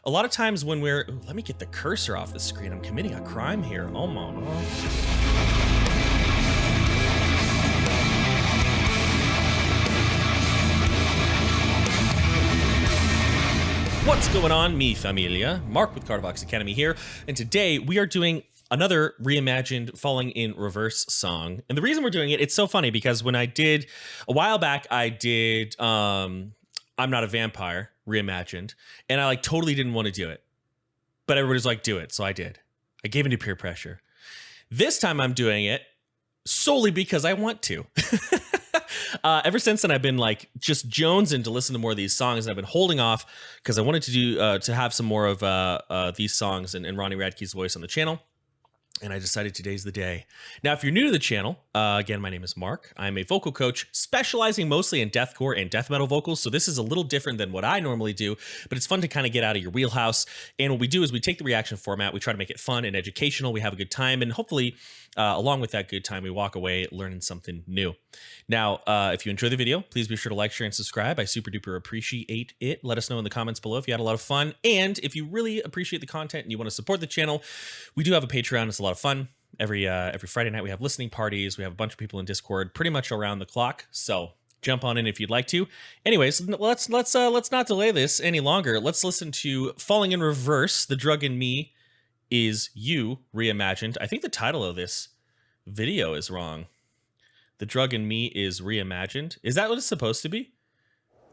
A lot of times when we're, ooh, let me get the cursor off the screen. I'm committing a crime here. Oh my God. What's going on, mi familia? Mark with Cardbox Academy here, and today we are doing another reimagined Falling in Reverse song. And the reason we're doing it, it's so funny because when I did, a while back, I did I'm Not a Vampire reimagined, and I like totally didn't want to do it. But everybody's like, do it, so I did. I gave into peer pressure. This time I'm doing it solely because I want to. Ever since then, I've been like just jonesing to listen to more of these songs, and I've been holding off because I wanted to do to have some more of these songs and Ronnie Radke's voice on the channel. And I decided today's the day. Now, if you're new to the channel, again, my name is Mark. I'm a vocal coach specializing mostly in deathcore and death metal vocals. So this is a little different than what I normally do, but it's fun to kind of get out of your wheelhouse. And what we do is we take the reaction format, we try to make it fun and educational. We have a good time, and hopefully, along with that good time, we walk away learning something new. Now, if you enjoy the video, please be sure to like, share, and subscribe. I super duper appreciate it. Let us know in the comments below if you had a lot of fun. And if you really appreciate the content and you want to support the channel, we do have a Patreon. It's a lot of fun. Every Friday night we have listening parties. We have a bunch of people in Discord pretty much around the clock. So jump on in if you'd like to. Anyways, let's not delay this any longer. Let's listen to Falling in Reverse, The Drug in Me Is You reimagined. I think the title of this video is wrong. The Drug in Me is reimagined. Is that what it's supposed to be?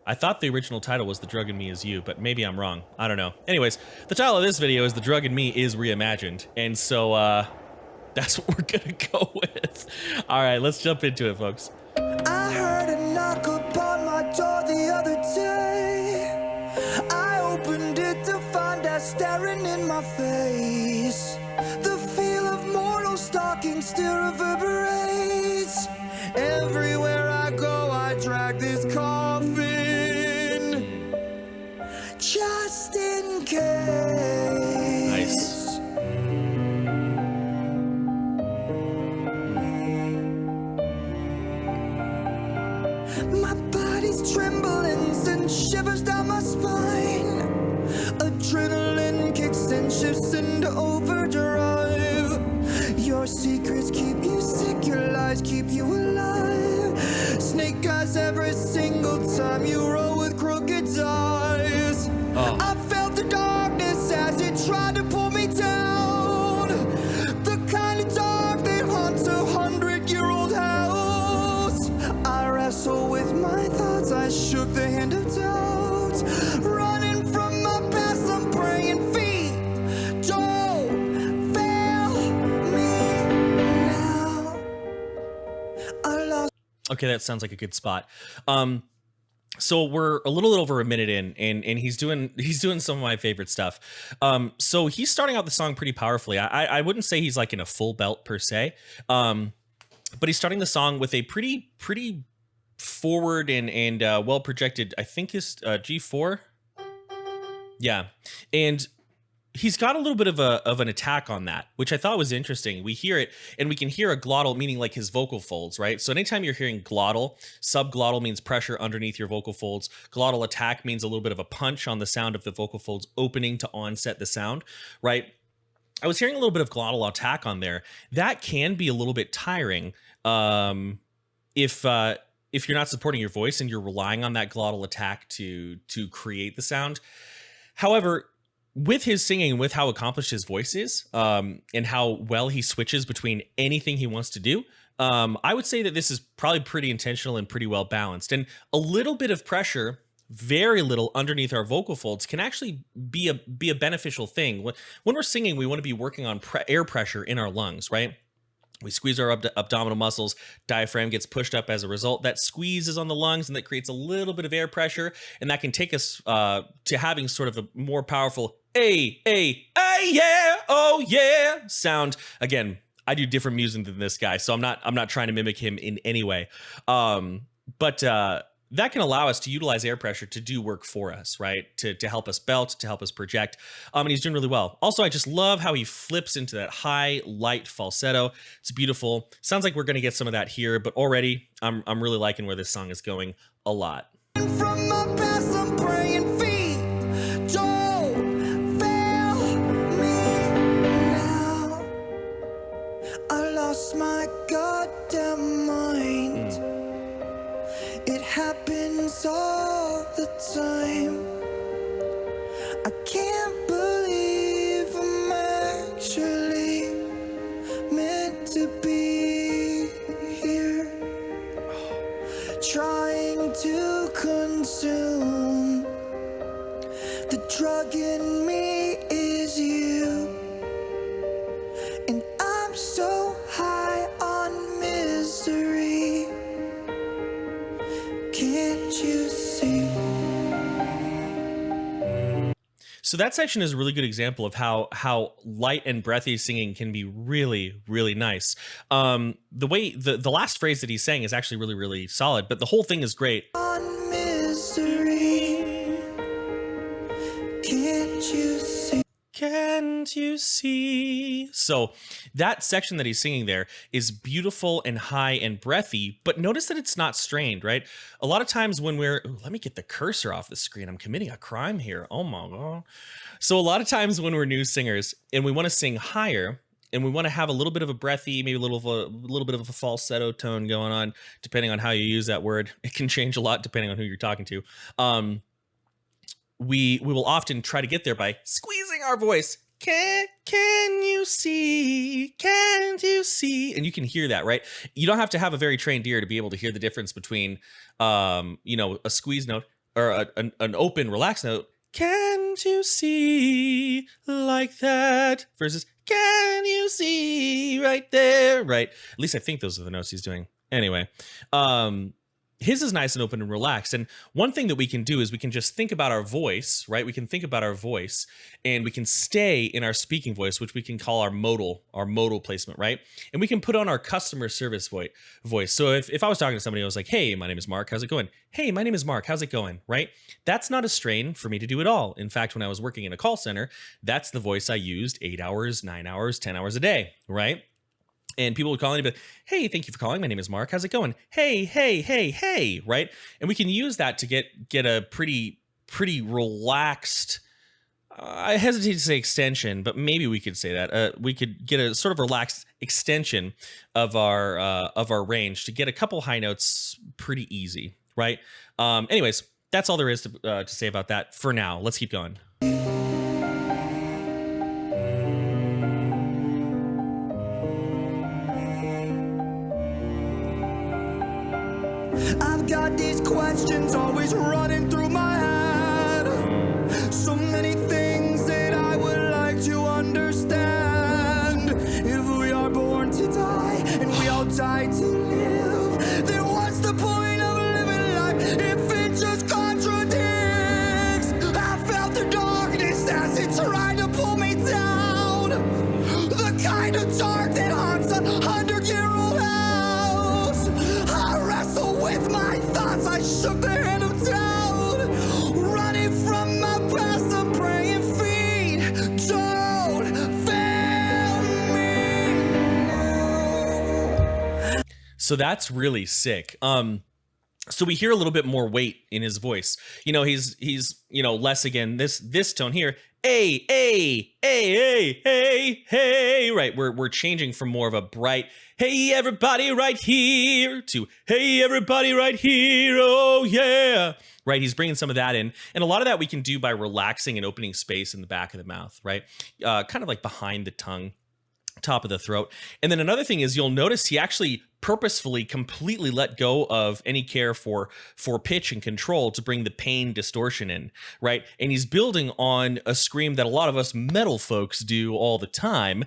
I thought the original title was The Drug in Me Is You, but maybe I'm wrong. I don't know. Anyways, the title of this video is The Drug in Me Is Reimagined. And so that's what we're gonna go with. All right, let's jump into it, folks. I heard a knock upon my door the other day. I opened it to find her staring in my face. The feel of mortal stalking still reverberates. Everywhere I go, I drag this coffin, just in case. Nice. My body's trembling, sends shivers down my spine. Adrenaline kicks and shifts into overdrive. Your secrets keep you sick, your lies keep you alive. Snake eyes every single time you roll with crooked eyes. I felt the darkness as it tried to pull me down. The kind of dark that haunts a 100-year-old house. I wrestle with my thoughts, I shook the hand of doubt. Running from my past, I'm praying feet don't fail me now. I lost. Okay, that sounds like a good spot. So we're a little over a minute in, and he's doing some of my favorite stuff. So he's starting out the song pretty powerfully. I wouldn't say he's like in a full belt per se, but he's starting the song with a pretty forward and well projected. I think is G4. Yeah, and he's got a little bit of an attack on that, which I thought was interesting. We hear it, and we can hear a glottal, meaning like his vocal folds, right? So anytime you're hearing glottal, subglottal means pressure underneath your vocal folds. Glottal attack means a little bit of a punch on the sound of the vocal folds opening to onset the sound, right? I was hearing a little bit of glottal attack on there. That can be a little bit tiring if you're not supporting your voice and you're relying on that glottal attack to create the sound. However, with his singing, with how accomplished his voice is, and how well he switches between anything he wants to do, I would say that this is probably pretty intentional and pretty well balanced. And a little bit of pressure, very little underneath our vocal folds, can actually be a beneficial thing. When we're singing, we want to be working on air pressure in our lungs, right? We squeeze our abdominal muscles, diaphragm gets pushed up as a result. That squeezes on the lungs, and that creates a little bit of air pressure, and that can take us to having sort of a more powerful yeah, oh yeah sound. Again, I do different music than this guy, so I'm not trying to mimic him in any way. But that can allow us to utilize air pressure to do work for us, right? To help us belt, to help us project. And he's doing really well. Also, I just love how he flips into that high, light falsetto. It's beautiful. Sounds like we're going to get some of that here, but already I'm really liking where this song is going a lot. From my past, I'm praying feet don't I can't believe I'm actually meant to be here, trying to consume. The drug in me is you, and I'm so high on misery. Can't you see? So that section is a really good example of how light and breathy singing can be really, really nice. The way the last phrase that he's saying is actually really, really solid, but the whole thing is great. On misery. Can't you see? Can't you see? So that section that he's singing there is beautiful and high and breathy, but notice that it's not strained, right? A lot of times when let me get the cursor off the screen. I'm committing a crime here. Oh my God. So a lot of times when we're new singers and we want to sing higher and we want to have a little bit of a breathy, maybe a little bit of a falsetto tone going on, depending on how you use that word. It can change a lot depending on who you're talking to. We will often try to get there by squeezing our voice. Can you see? Can't you see? And you can hear that, right? You don't have to have a very trained ear to be able to hear the difference between, a squeeze note or an open, relaxed note. Can't you see like that? Versus, can you see right there? Right? At least I think those are the notes he's doing. Anyway, his is nice and open and relaxed. And one thing that we can do is we can just think about our voice, right? We can think about our voice and we can stay in our speaking voice, which we can call our modal placement, right? And we can put on our customer service voice. So if I was talking to somebody, I was like, hey, my name is Mark, how's it going? Hey, my name is Mark, how's it going? Right? That's not a strain for me to do at all. In fact, when I was working in a call center, that's the voice I used 8 hours, 9 hours, 10 hours a day, right? And people would call in and be like, hey, thank you for calling. My name is Mark. How's it going? Hey, hey, hey, hey, right? And we can use that to get a pretty relaxed, I hesitate to say extension, but maybe we could say that. We could get a sort of relaxed extension of our range to get a couple high notes pretty easy, right? Anyways, that's all there is to say about that for now. Let's keep going. I've got these questions always running through my head. So many things that I would like to understand. If we are born to die and we all die to live, then what's the point of living life if it just contradicts? I felt the darkness as it tried to pull me down. The kind of dark that haunts 100-year-old house. I wrestle with my thoughts, I shook the hand of doubt. Running from my past, I'm praying feet don't fail me now. So that's really sick. So we hear a little bit more weight in his voice. He's less again, this tone here. Hey, hey, hey, hey, hey, hey, right? We're changing from more of a bright, hey, everybody right here to, hey, everybody right here, oh, yeah, right? He's bringing some of that in. And a lot of that we can do by relaxing and opening space in the back of the mouth, right? Kind of like behind the tongue, top of the throat. And then another thing is you'll notice he actually purposefully completely let go of any care for pitch and control to bring the pain distortion in, right? And he's building on a scream that a lot of us metal folks do all the time,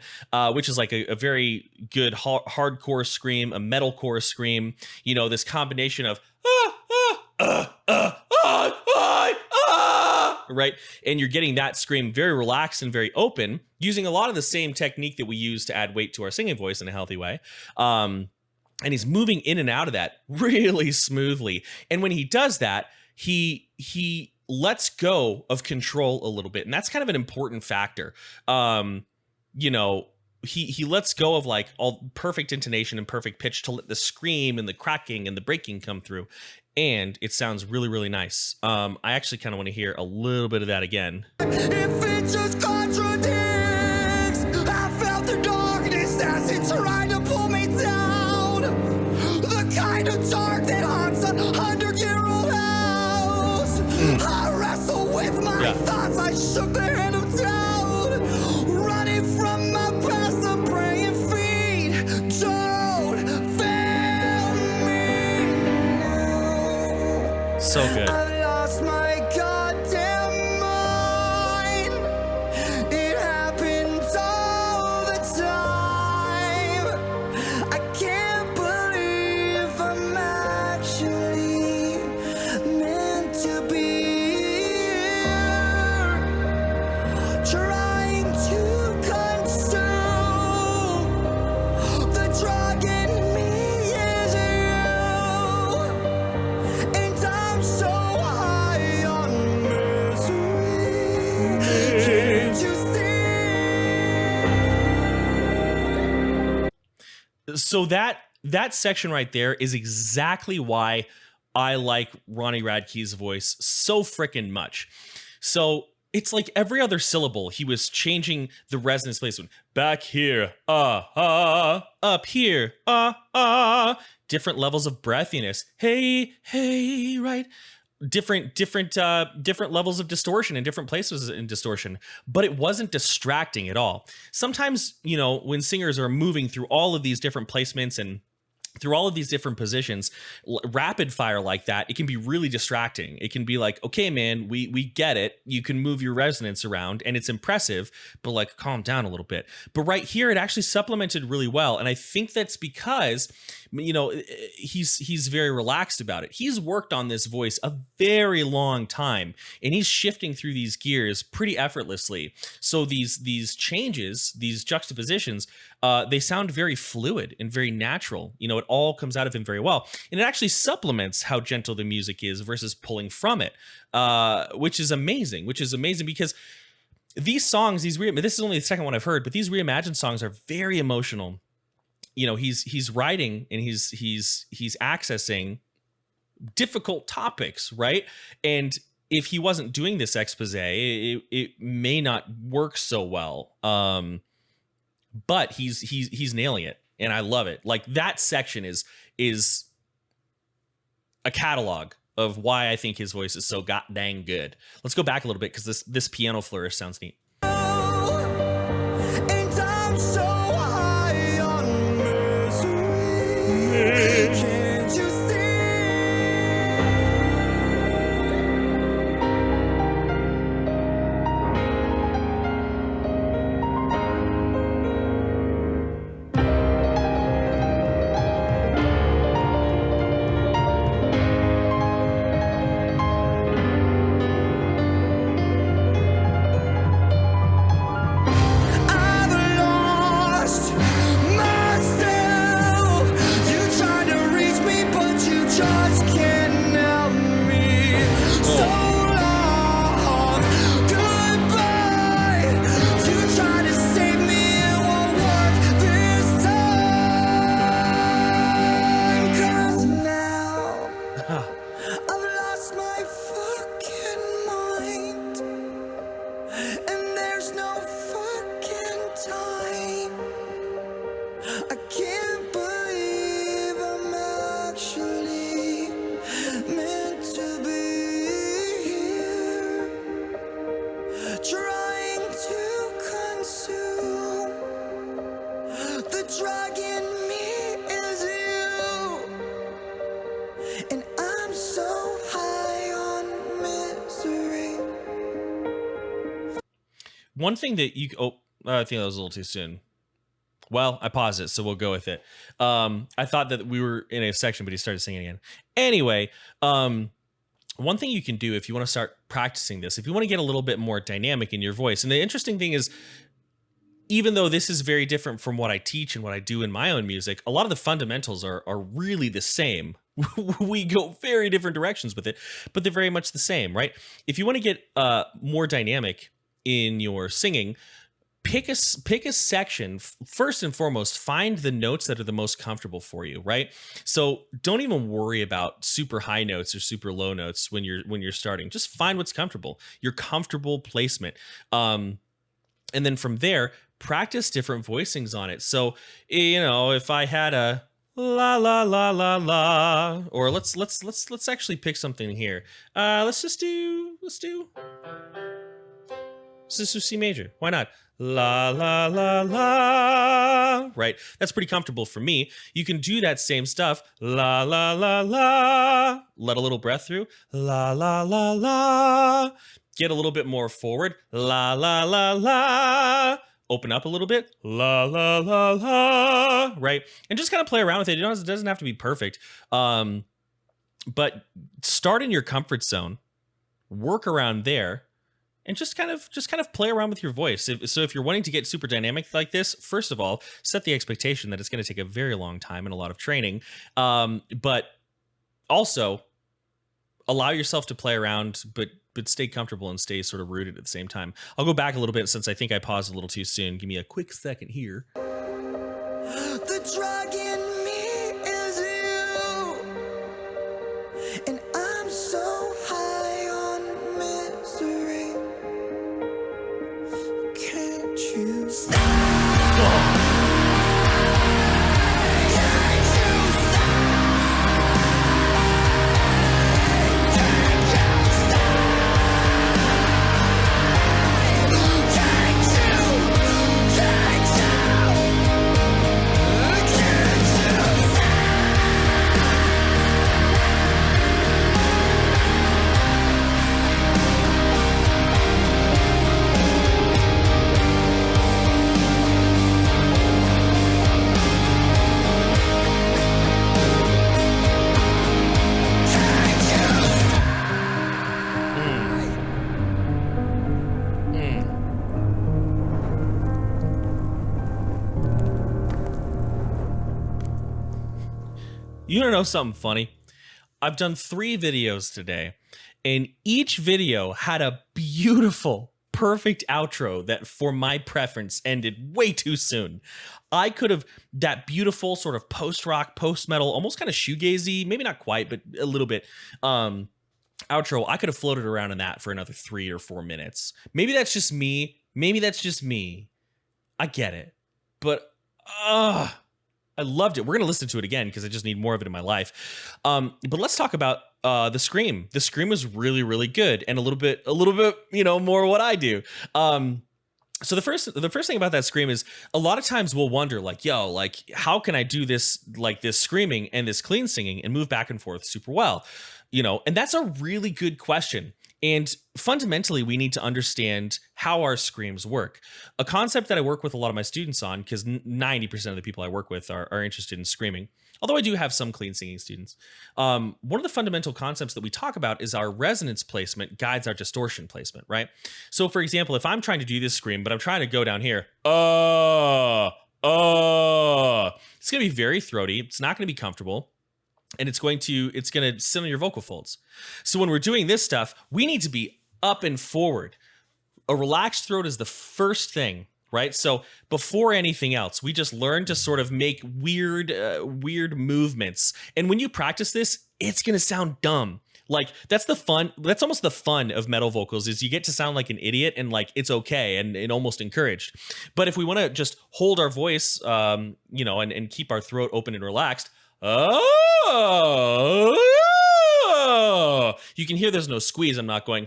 which is like a very good hardcore scream, a metalcore scream, this combination of right? And you're getting that scream very relaxed and very open, using a lot of the same technique that we use to add weight to our singing voice in a healthy way. And he's moving in and out of that really smoothly. And when he does that, he lets go of control a little bit. And that's kind of an important factor. He lets go of like all perfect intonation and perfect pitch to let the scream and the cracking and the breaking come through. And it sounds really, really nice. I actually kind of want to hear a little bit of that again. If it just contradicts, I felt the darkness as it tried to pull me down. The kind of dark that haunts 100-year-old house. I wrestle with my thoughts, I shook So good. I've lost my goddamn mind. It happens all the time. I can't believe I'm actually meant to be here, trying to consume the drug in me is you. And I'm so high on misery. Can't you see? So that section right there is exactly why I like Ronnie Radke's voice so freaking much. So it's like every other syllable, he was changing the resonance placement. Back here, up here, different levels of breathiness. Hey, right? Different levels of distortion in different places in distortion, but it wasn't distracting at all. Sometimes, you know, when singers are moving through all of these different placements and through all of these different positions, rapid fire like that, it can be really distracting. It can be like, okay, man, we get it. You can move your resonance around and it's impressive, but like calm down a little bit. But right here, it actually supplemented really well. And I think that's because, you know, he's very relaxed about it. He's worked on this voice a very long time and he's shifting through these gears pretty effortlessly. So these changes, these juxtapositions, they sound very fluid and very natural. You know, it all comes out of him very well. And it actually supplements how gentle the music is versus pulling from it, which is amazing, because these songs, this is only the second one I've heard, but these Reimagined songs are very emotional. You know, he's writing and he's accessing difficult topics, right? And if he wasn't doing this expose, it may not work so well. But he's nailing it, and I love it. Like that section is a catalog of why I think his voice is so god dang good. Let's go back a little bit because this piano flourish sounds neat. And I'm so high on misery. Can't you see? I've lost myself. You tried to reach me, but you just can't help me. So long, goodbye. You tried to save me, it won't work this time. 'Cause now I've lost my fucking mind. And there's no fucking time. I can't believe I'm actually meant to be here, trying to consume the drug in me is you. And I'm so high on misery. One thing that you I think that was a little too soon. Well, I paused it, so we'll go with it. I thought that we were in a section, but he started singing again. Anyway, one thing you can do if you want to start practicing this, if you want to get a little bit more dynamic in your voice, and the interesting thing is, even though this is very different from what I teach and what I do in my own music, a lot of the fundamentals are really the same. We go very different directions with it, but they're very much the same, right? If you want to get more dynamic in your singing, pick a section. First and foremost, find the notes that are the most comfortable for you, right? So don't even worry about super high notes or super low notes when you're starting. Just find what's comfortable, your comfortable placement. And then from there, practice different voicings on it. So, you know, if I had a la la la la la, or let's actually pick something here. Let's just do C major. Why not? la, la, la, la, right? That's pretty comfortable for me. You can do that same stuff, la, la, la, la, let a little breath through, la, la, la, la, get a little bit more forward, la, la, la, la, open up a little bit, la, la, la, la, right? And just kind of play around with it. It doesn't have to be perfect. But start in your comfort zone, work around there, and just kind of play around with your voice. So if you're wanting to get super dynamic like this, first of all, set the expectation that it's going to take a very long time and a lot of training. But also allow yourself to play around, but stay comfortable and stay sort of rooted at the same time. I'll go back a little bit since I think I paused a little too soon. Give me a quick second here. The drug in me is you, and I'm so high on misery. Can't you stop? You want to know something funny? I've done 3 videos today, and each video had a beautiful, perfect outro that, for my preference, ended way too soon. I could have, that beautiful sort of post-rock, post-metal, almost kind of shoegazy, maybe not quite, but a little bit, outro, I could have floated around in that for another 3 or 4 minutes. Maybe that's just me. I get it. But, I loved it. We're going to listen to it again because I just need more of it in my life. But let's talk about the scream. The scream was really, really good, and a little bit, more what I do. So the first thing about that scream is a lot of times we'll wonder, how can I do this, this screaming and this clean singing and move back and forth super well? And that's a really good question. And fundamentally, we need to understand how our screams work. A concept that I work with a lot of my students on, because 90% of the people I work with are interested in screaming, although I do have some clean singing students. One of the fundamental concepts that we talk about is our resonance placement guides our distortion placement, right? So for example, if I'm trying to do this scream, but I'm trying to go down here, it's going to be very throaty. It's not going to be comfortable. And it's going to sit on your vocal folds. So when we're doing this stuff, we need to be up and forward. A relaxed throat is the first thing, right? So before anything else, we just learn to sort of make weird movements. And when you practice this, it's going to sound dumb. That's the fun. That's almost the fun of metal vocals, is you get to sound like an idiot, and it's okay and almost encouraged. But if we want to just hold our voice, and keep our throat open and relaxed, you can hear there's no squeeze. I'm not going,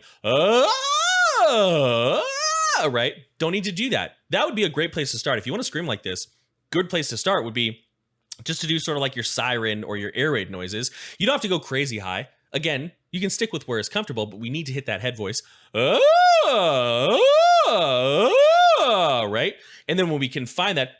right? Don't need to do that. That would be a great place to start. If you want to scream like this, good place to start would be just to do sort of like your siren or your air raid noises. You don't have to go crazy high. Again, you can stick with where it's comfortable, but we need to hit that head voice. Right? And then when we can find that,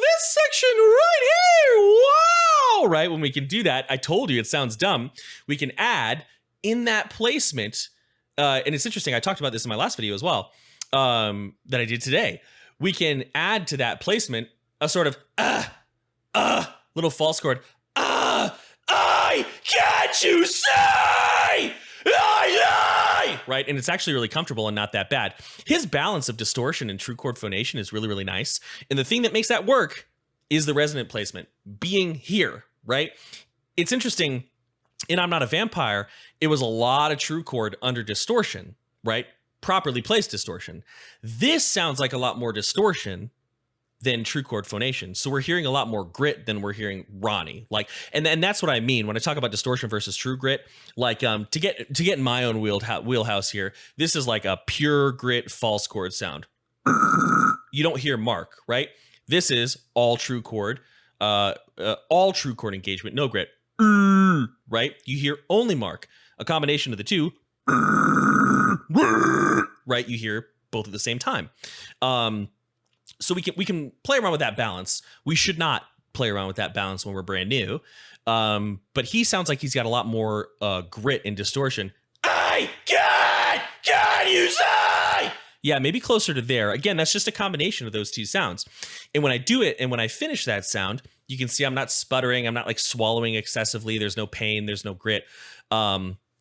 this section right here, wow, right? When we can do that, I told you it sounds dumb. We can add in that placement, and it's interesting, I talked about this in my last video as well, that I did today. We can add to that placement a sort of little false chord. Can't you say? Right? And it's actually really comfortable and not that bad. His balance of distortion and true chord phonation is really, really nice. And the thing that makes that work is the resonant placement, being here, right? It's interesting, in I'm Not a Vampire, it was a lot of true chord under distortion, right? Properly placed distortion. This sounds like a lot more distortion than true chord phonation. So we're hearing a lot more grit than we're hearing Ronnie. And that's what I mean when I talk about distortion versus true grit. To get in my own wheelhouse here, this is like a pure grit false chord sound. You don't hear Mark, right? This is all true chord, all true chord engagement, no grit, right? You hear only Mark. A combination of the two, right? You hear both at the same time. So we can play around with that balance. We should not play around with that balance when we're brand new. But he sounds like he's got a lot more grit and distortion. God, you say! Yeah, maybe closer to there. Again, that's just a combination of those two sounds. And when I do it and when I finish that sound, you can see I'm not sputtering. I'm not like swallowing excessively. There's no pain. There's no grit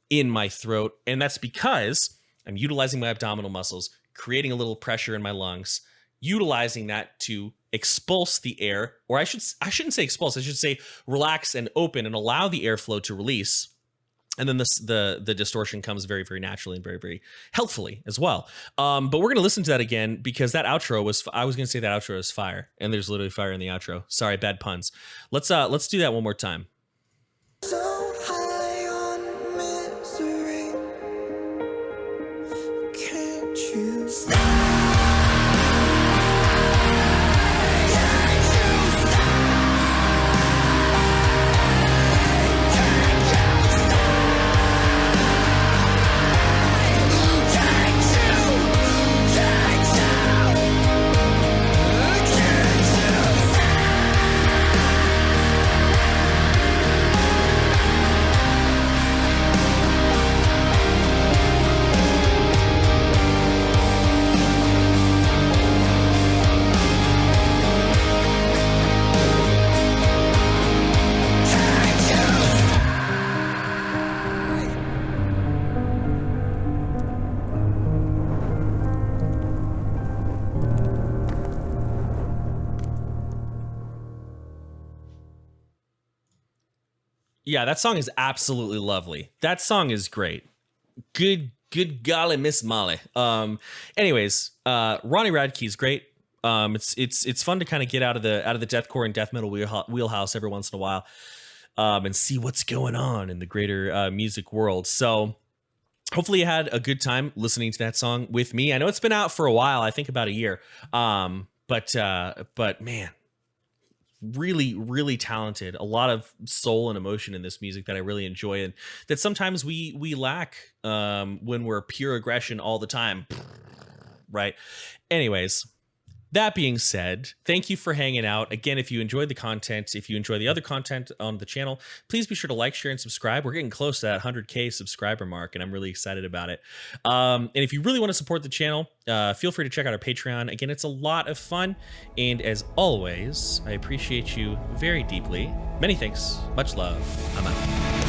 in my throat. And that's because I'm utilizing my abdominal muscles, creating a little pressure in my lungs, utilizing that to expulse the air, or I shouldn't say expulse. I should say relax and open and allow the airflow to release. And then the distortion comes very, very naturally and very, very healthfully as well. But we're going to listen to that again because that outro I was going to say that outro is fire, and there's literally fire in the outro. Sorry, bad puns. Let's do that one more time. So high on misery, can't you stop? Yeah, that song is absolutely lovely. That song is great. Good golly, Miss Molly. Anyways, Ronnie Radke is great. It's fun to kind of get out of the deathcore and death metal wheelhouse every once in a while, and see what's going on in the greater music world. So hopefully you had a good time listening to that song with me. I know it's been out for a while. I think about a year. But man, really, really talented. A lot of soul and emotion in this music that I really enjoy, and that sometimes we lack when we're pure aggression all the time, right? Anyways, that being said, thank you for hanging out. Again, if you enjoyed the content, if you enjoy the other content on the channel, please be sure to like, share, and subscribe. We're getting close to that 100K subscriber mark, and I'm really excited about it. And if you really want to support the channel, feel free to check out our Patreon. Again, it's a lot of fun. And as always, I appreciate you very deeply. Many thanks. Much love. I'm out.